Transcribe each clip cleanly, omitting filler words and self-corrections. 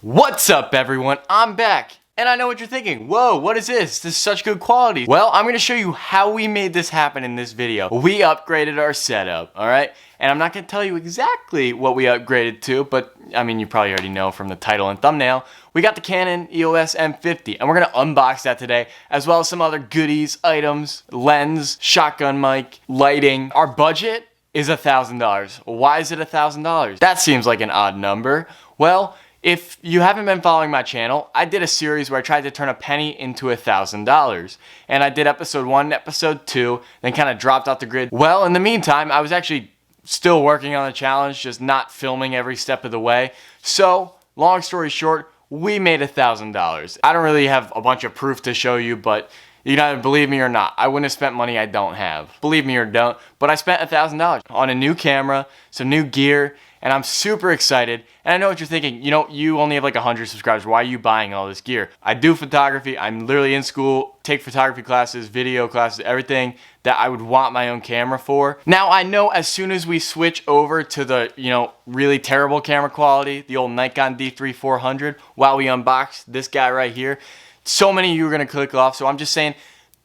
What's up everyone, I'm back, and I know what you're thinking. Whoa, what is this? This is such good quality. Well, I'm gonna show you how we made this happen in this video. We upgraded our setup, alright? And I'm not gonna tell you exactly what we upgraded to, but I mean, you probably already know from the title and thumbnail. We got the Canon EOS M50, and we're gonna unbox that today, as well as some other goodies, items, lens, shotgun mic, lighting. Our budget is $1,000. Why is it $1,000? That seems like an odd number. Well, if you haven't been following my channel, I did a series where I tried to turn a penny into $1,000. And I did episode 1, episode 2, then kind of dropped off the grid. Well, in the meantime, I was actually still working on the challenge, just not filming every step of the way. So, long story short, we made $1,000. I don't really have a bunch of proof to show you, but you can either believe me or not. I wouldn't have spent money I don't have. Believe me or don't, but I spent $1,000 on a new camera, some new gear, and I'm super excited. And I know what you're thinking, you know, you only have like 100 subscribers. Why are you buying all this gear? I do photography. I'm literally in school, take photography classes, video classes, everything that I would want my own camera for. Now, I know as soon as we switch over to the, really terrible camera quality, the old Nikon D3-400, while we unbox this guy right here, so many of you are gonna click off. So I'm just saying,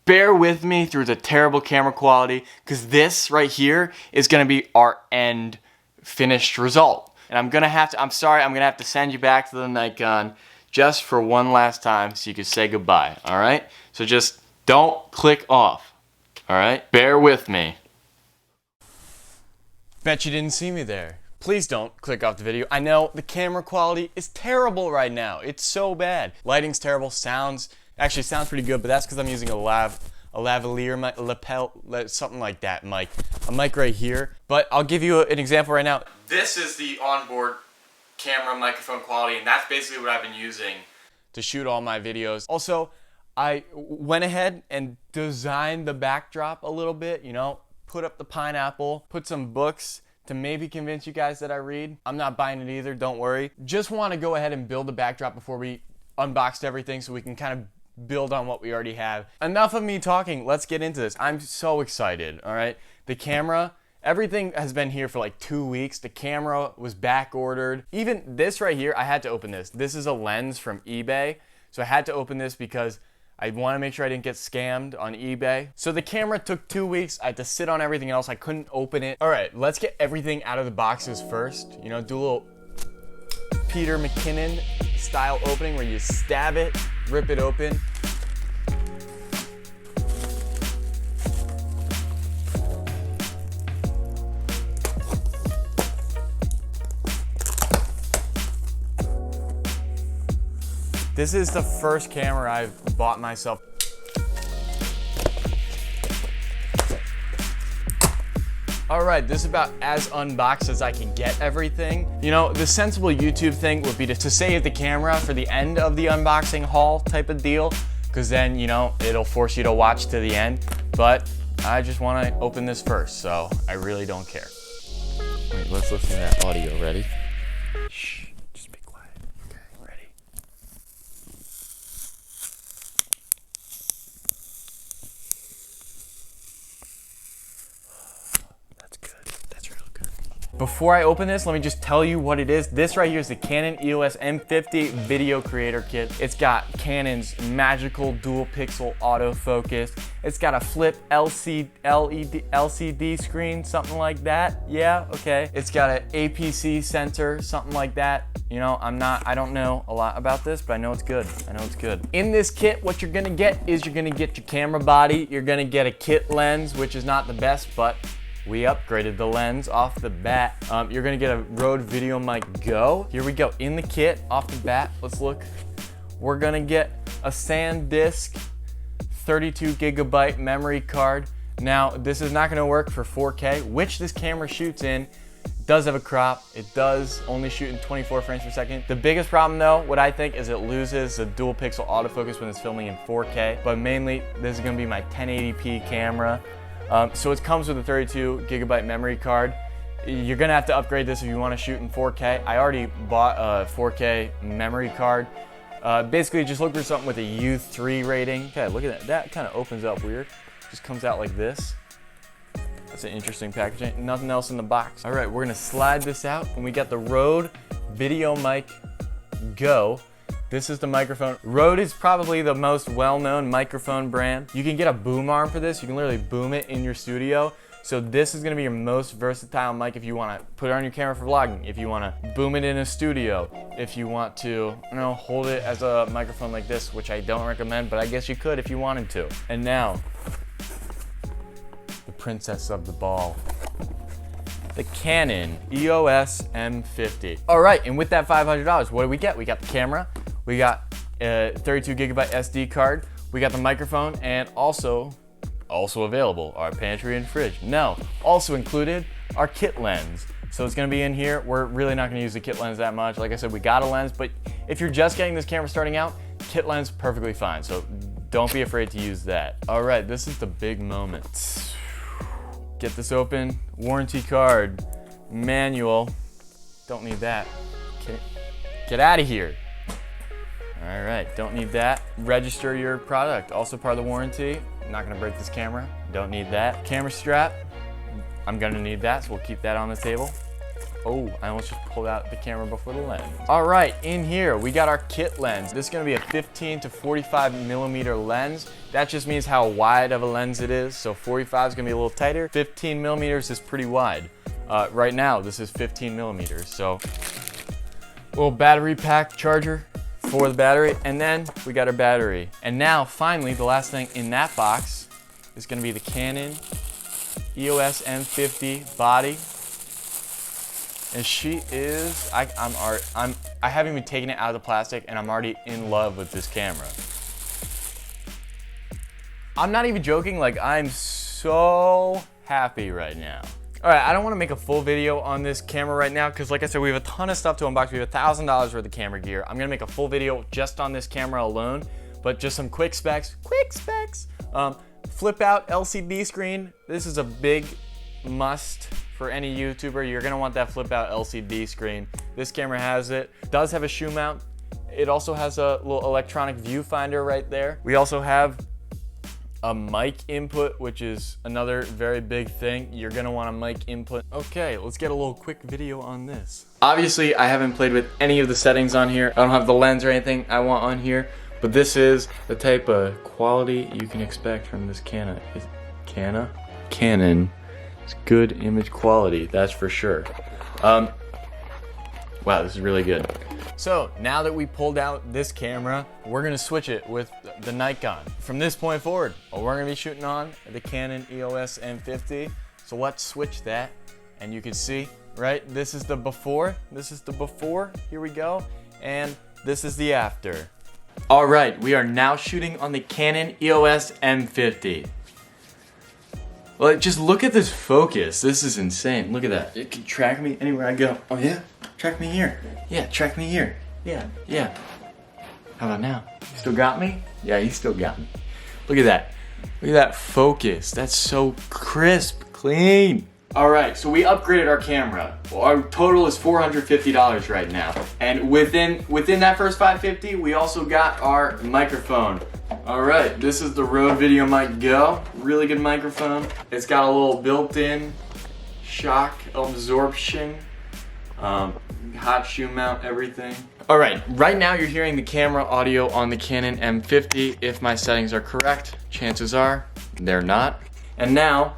bear with me through the terrible camera quality, because this right here is gonna be our end finished result. And I'm gonna have to send you back to the Nikon just for one last time so you can say goodbye, all right? So just don't click off, all right? Bear with me. Bet you didn't see me there. Please don't click off the video. I know the camera quality is terrible right now. It's so bad. Lighting's terrible, sounds pretty good, but that's because I'm using a lavalier mic, lapel, something like that mic. A mic right here. But I'll give you an example right now. This is the onboard camera microphone quality, and that's basically what I've been using to shoot all my videos. Also, I went ahead and designed the backdrop a little bit, put up the pineapple, put some books to maybe convince you guys that I read. I'm not buying it either, don't worry. Just want to go ahead and build the backdrop before we unboxed everything so we can kind of build on what we already have. Enough of me talking, let's get into this. I'm so excited, all right? The camera, everything has been here for like 2 weeks. The camera was back ordered. Even this right here, I had to open this. This is a lens from eBay. So I had to open this because I want to make sure I didn't get scammed on eBay. So the camera took 2 weeks. I had to sit on everything else. I couldn't open it. All right, let's get everything out of the boxes first. Do a little Peter McKinnon style opening where you stab it, rip it open. This is the first camera I've bought myself. Alright, this is about as unboxed as I can get everything. The sensible YouTube thing would be to save the camera for the end of the unboxing haul type of deal, because then, it'll force you to watch to the end. But I just want to open this first, so I really don't care. Wait, let's listen to that audio. Ready? Shh. Before I open this, let me just tell you what it is. This right here is the Canon EOS M50 Video Creator Kit. It's got Canon's magical dual pixel autofocus. It's got a flip LCD screen, something like that. Yeah, okay. It's got an APC sensor, something like that. I don't know a lot about this, but I know it's good. In this kit, what you're gonna get is you're gonna get your camera body. You're gonna get a kit lens, which is not the best, but we upgraded the lens off the bat. You're gonna get a Rode Video Mic Go. Here we go, in the kit, off the bat, let's look. We're gonna get a SanDisk 32 gigabyte memory card. Now, this is not gonna work for 4K, which this camera shoots in. It does have a crop. It does only shoot in 24 frames per second. The biggest problem though, what I think, is it loses the dual pixel autofocus when it's filming in 4K, but mainly, this is gonna be my 1080p camera. So it comes with a 32 gigabyte memory card. You're gonna have to upgrade this if you wanna shoot in 4K. I already bought a 4K memory card. Basically, just look for something with a U3 rating. Okay, look at that. That kind of opens up weird. Just comes out like this. That's an interesting packaging. Nothing else in the box. All right, we're gonna slide this out, and we got the Rode Video Mic Go. This is the microphone. Rode is probably the most well-known microphone brand. You can get a boom arm for this. You can literally boom it in your studio. So this is gonna be your most versatile mic if you wanna put it on your camera for vlogging, if you wanna boom it in a studio, if you want to, hold it as a microphone like this, which I don't recommend, but I guess you could if you wanted to. And now, the princess of the ball. The Canon EOS M50. All right, and with that $500, what do we get? We got the camera, we got a 32 gigabyte SD card, we got the microphone, and also available, our pantry and fridge. No, also included, our kit lens. So it's gonna be in here. We're really not gonna use the kit lens that much. Like I said, we got a lens, but if you're just getting this camera starting out, kit lens, perfectly fine. So don't be afraid to use that. All right, this is the big moment. Get this open, warranty card, manual. Don't need that. Get out of here. All right, don't need that. Register your product, also part of the warranty. Not gonna break this camera, don't need that. Camera strap, I'm gonna need that, so we'll keep that on the table. Oh, I almost just pulled out the camera before the lens. All right, in here, we got our kit lens. This is gonna be a 15 to 45 millimeter lens. That just means how wide of a lens it is. So 45 is gonna be a little tighter. 15 millimeters is pretty wide. Right now, this is 15 millimeters. So, little battery pack charger for the battery, and then we got our battery. And now, finally, the last thing in that box is gonna be the Canon EOS M50 body. And she is, I haven't even taken it out of the plastic, and I'm already in love with this camera. I'm not even joking, like I'm so happy right now. All right, I don't wanna make a full video on this camera right now because like I said, we have a ton of stuff to unbox. We have $1,000 worth of camera gear. I'm gonna make a full video just on this camera alone, but just some quick specs. Flip out LCD screen. This is a big must for any YouTuber. You're gonna want that flip out LCD screen. This camera has it. Does have a shoe mount. It also has a little electronic viewfinder right there. We also have a mic input, which is another very big thing. You're gonna want a mic input. Okay, let's get a little quick video on this. Obviously, I haven't played with any of the settings on here. I don't have the lens or anything I want on here, but this is the type of quality you can expect from this Canon. Canon. It's good image quality, that's for sure. Wow, this is really good. So now that we pulled out this camera, we're gonna switch it with the Nikon. From this point forward, we're gonna be shooting on the Canon EOS M50. So let's switch that, and you can see, right? This is the before, here we go, and this is the after. All right, we are now shooting on the Canon EOS M50. Like, just look at this focus. This is insane. Look at that. It can track me anywhere I go. Oh yeah? Track me here. Yeah, track me here. Yeah. How about now? You still got me? Yeah, you still got me. Look at that. Look at that focus. That's so crisp, clean. All right, so we upgraded our camera. Well, our total is $450 right now. And within that first $550, we also got our microphone. All right, this is the Rode Video Mic Go. Really good microphone. It's got a little built-in shock absorption, hot shoe mount, everything. All right, right now you're hearing the camera audio on the Canon M50. If my settings are correct, chances are they're not. And now,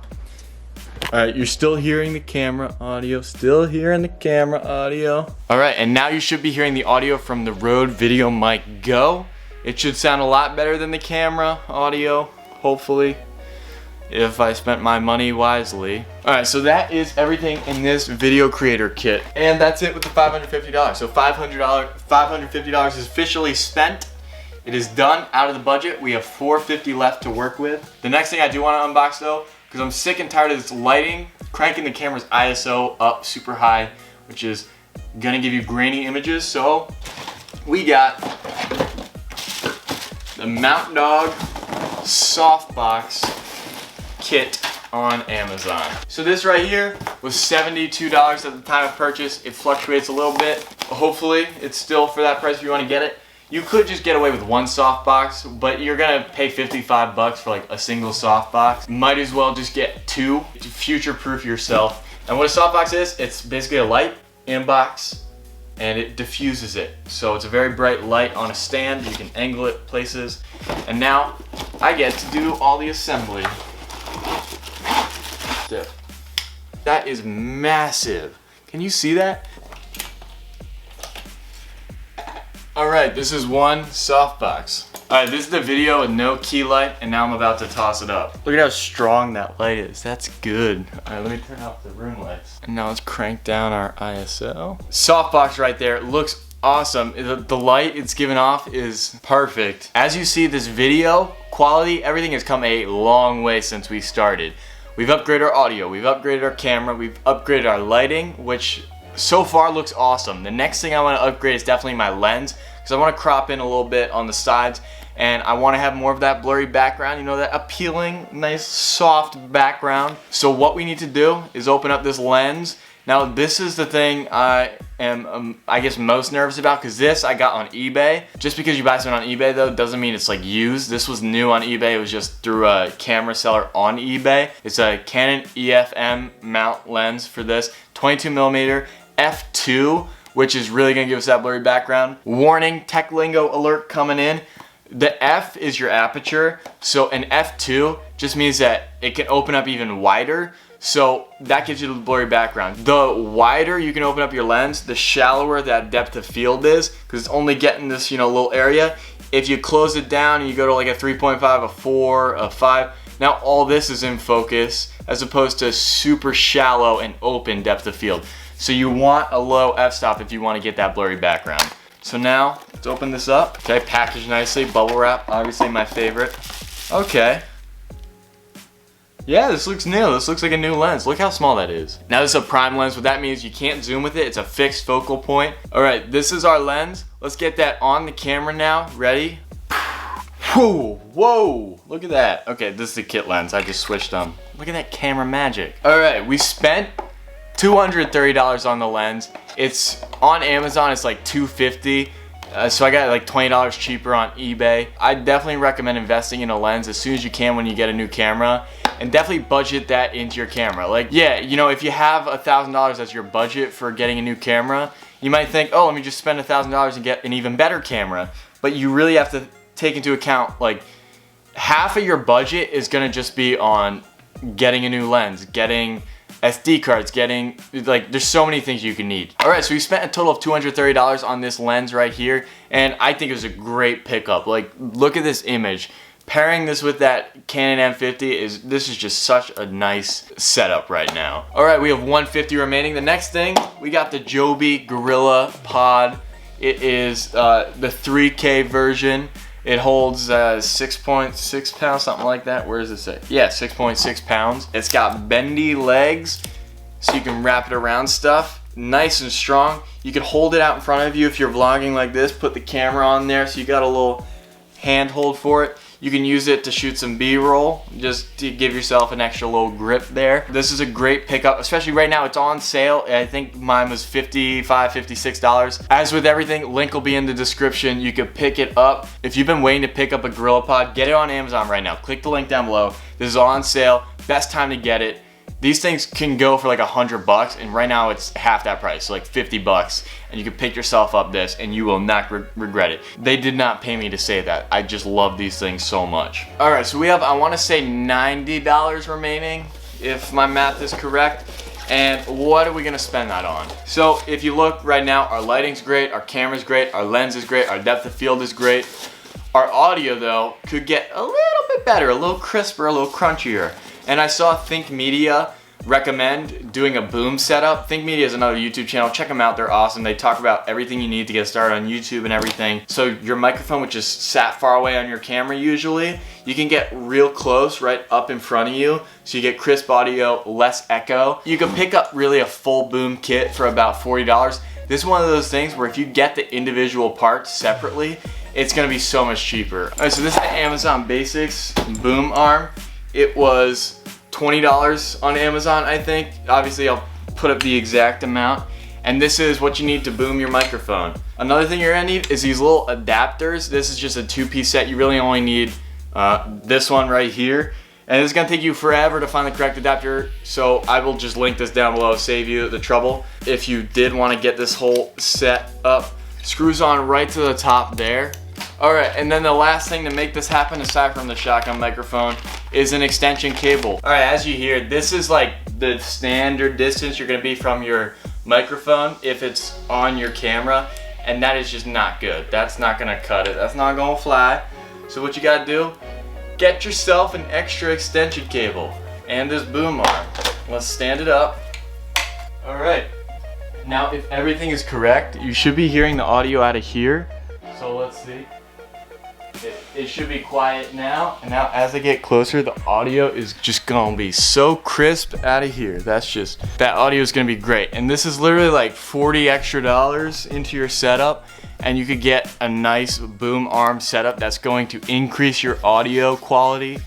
all right, you're still hearing the camera audio, All right, and now you should be hearing the audio from the Rode Video Mic Go. It should sound a lot better than the camera audio, hopefully, if I spent my money wisely. All right, so that is everything in this video creator kit. And that's it with the $550. So $550 is officially spent. It is done, out of the budget. We have $450 left to work with. The next thing I do want to unbox though, because I'm sick and tired of this lighting, cranking the camera's ISO up super high, which is gonna give you grainy images. So we got the Mount Dog softbox kit on Amazon. So this right here was $72 at the time of purchase. It fluctuates a little bit. Hopefully it's still for that price if you want to get it. You could just get away with one softbox, but you're gonna pay 55 bucks for like a single softbox. Might as well just get two to future-proof yourself. And what a softbox is, it's basically a light, inbox, and it diffuses it. So it's a very bright light on a stand. You can angle it places. And now I get to do all the assembly. That is massive. Can you see that? All right, this is one softbox. All right, this is the video with no key light, and now I'm about to toss it up. Look at how strong that light is. That's good. All right, let me turn off the room lights. And now let's crank down our ISO. Softbox right there, it looks awesome. The light it's giving off is perfect. As you see, this video quality, everything has come a long way since we started. We've upgraded our audio, we've upgraded our camera, we've upgraded our lighting, which so far looks awesome. The next thing I want to upgrade is definitely my lens, because I want to crop in a little bit on the sides, and I want to have more of that blurry background, you know, that appealing, nice, soft background. So what we need to do is open up this lens. Now this is the thing I am, I guess, most nervous about, because this I got on eBay. Just because you buy something on eBay though, doesn't mean it's like used. This was new on eBay, it was just through a camera seller on eBay. It's a Canon EFM mount lens for this, 22mm f2, which is really gonna give us that blurry background. Warning, tech lingo alert coming in. The F is your aperture, so an f2 just means that it can open up even wider. So that gives you the blurry background. The wider you can open up your lens, the shallower that depth of field is, because it's only getting this, you know, little area. If you close it down and you go to like a 3.5, a 4, a 5, now all this is in focus, as opposed to super shallow and open depth of field. So you want a low f-stop if you want to get that blurry background. So now, let's open this up. Okay, packaged nicely, bubble wrap, obviously my favorite. Okay. Yeah, this looks new. This looks like a new lens. Look how small that is. Now this is a prime lens. What that means, you can't zoom with it. It's a fixed focal point. All right, this is our lens. Let's get that on the camera now. Ready? Whoa, whoa, look at that. Okay, this is the kit lens. I just switched them. Look at that camera magic. All right, we spent $230 on the lens. It's on Amazon, it's like $250. So I got it like $20 cheaper on eBay. I definitely recommend investing in a lens as soon as you can when you get a new camera, and definitely budget that into your camera. Like, yeah, you know, if you have $1,000 as your budget for getting a new camera, you might think, oh, let me just spend $1,000 and get an even better camera. But you really have to take into account, like, half of your budget is gonna just be on getting a new lens, getting SD cards, getting, like, there's so many things you can need. All right, so we spent a total of $230 on this lens right here, and I think it was a great pickup. Like, look at this image. Pairing this with that Canon M50 this is just such a nice setup right now. All right, we have $150 remaining. The next thing, we got the Joby GorillaPod. It is the 3K version. It holds 6.6 pounds, something like that. Where does it say? Yeah, 6.6 pounds. It's got bendy legs, so you can wrap it around stuff. Nice and strong. You can hold it out in front of you if you're vlogging like this. Put the camera on there, so you got a little handhold for it. You can use it to shoot some B-roll, just to give yourself an extra little grip there. This is a great pickup, especially right now. It's on sale. I think mine was $55, $56. As with everything, link will be in the description. You can pick it up. If you've been waiting to pick up a GorillaPod, get it on Amazon right now. Click the link down below. This is all on sale. Best time to get it. These things can go for like $100, and right now it's half that price, so like $50, and you can pick yourself up this and you will not regret it. They did not pay me to say that. I just love these things so much. All right, so we have, I want to say $90 remaining, if my math is correct. And what are we gonna spend that on? So if you look right now, our lighting's great, our camera's great, our lens is great, our depth of field is great. Our audio though could get a little bit better, a little crisper, a little crunchier. And I saw Think Media recommend doing a boom setup. Think Media is another YouTube channel. Check them out, they're awesome. They talk about everything you need to get started on YouTube and everything. So your microphone, which is sat far away on your camera usually, you can get real close right up in front of you. So you get crisp audio, less echo. You can pick up really a full boom kit for about $40. This is one of those things where if you get the individual parts separately, it's gonna be so much cheaper. All right, so this is the Amazon Basics boom arm. It was $20 on Amazon, I think. Obviously, I'll put up the exact amount. And this is what you need to boom your microphone. Another thing you're gonna need is these little adapters. This is just a two-piece set. You really only need this one right here. And it's gonna take you forever to find the correct adapter, so I will just link this down below, save you the trouble. If you did want to get this whole set up, screws on right to the top there. Alright, and then the last thing to make this happen, aside from the shotgun microphone, is an extension cable. Alright, as you hear, this is like the standard distance you're gonna be from your microphone if it's on your camera, and that is just not good. That's not gonna cut it. That's not gonna fly. So what you gotta do, get yourself an extra extension cable and this boom arm. Let's stand it up. Alright, now if everything is correct, you should be hearing the audio out of here. So let's see. It should be quiet now, and now as I get closer, the audio is just gonna be so crisp out of here. That audio is gonna be great. And this is literally like $40 extra into your setup, and you could get a nice boom arm setup that's going to increase your audio quality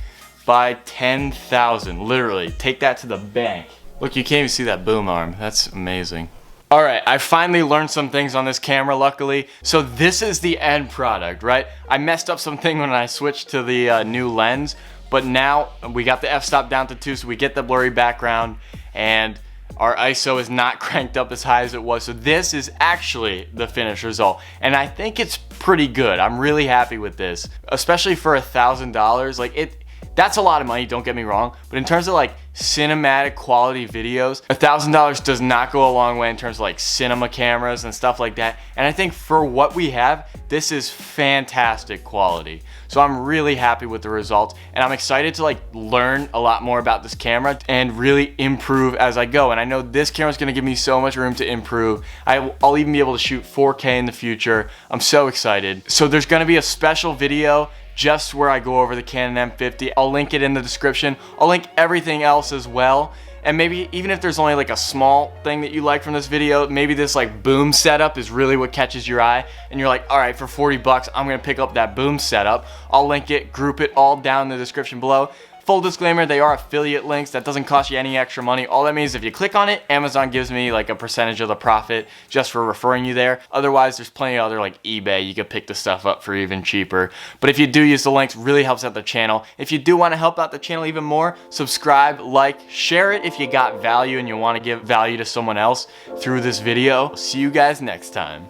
by 10,000. Literally, take that to the bank. Look, you can't even see that boom arm. That's amazing. Alright, I finally learned some things on this camera, luckily. So this is the end product, right? I messed up something when I switched to the new lens, but now we got the f-stop down to 2, so we get the blurry background, and our ISO is not cranked up as high as it was. So this is actually the finished result, and I think it's pretty good. I'm really happy with this, especially for $1,000. Like that's a lot of money, don't get me wrong, but in terms of like cinematic quality videos, $1,000 does not go a long way in terms of like cinema cameras and stuff like that. And I think for what we have, this is fantastic quality. So I'm really happy with the results, and I'm excited to like learn a lot more about this camera and really improve as I go. And I know this camera is going to give me so much room to improve. I'll even be able to shoot 4K in the future. I'm so excited. So there's going to be a special video just where I go over the Canon M50. I'll link it in the description. I'll link everything else as well. And maybe even if there's only like a small thing that you like from this video, maybe this like boom setup is really what catches your eye, and you're like, all right, for 40 bucks, I'm gonna pick up that boom setup. I'll link it, group it all down in the description below. Full disclaimer, they are affiliate links. That doesn't cost you any extra money. All that means is if you click on it, Amazon gives me like a percentage of the profit just for referring you there. Otherwise, there's plenty of other like eBay. You could pick the stuff up for even cheaper. But if you do use the links, really helps out the channel. If you do want to help out the channel even more, subscribe, like, share it if you got value and you want to give value to someone else through this video. See you guys next time.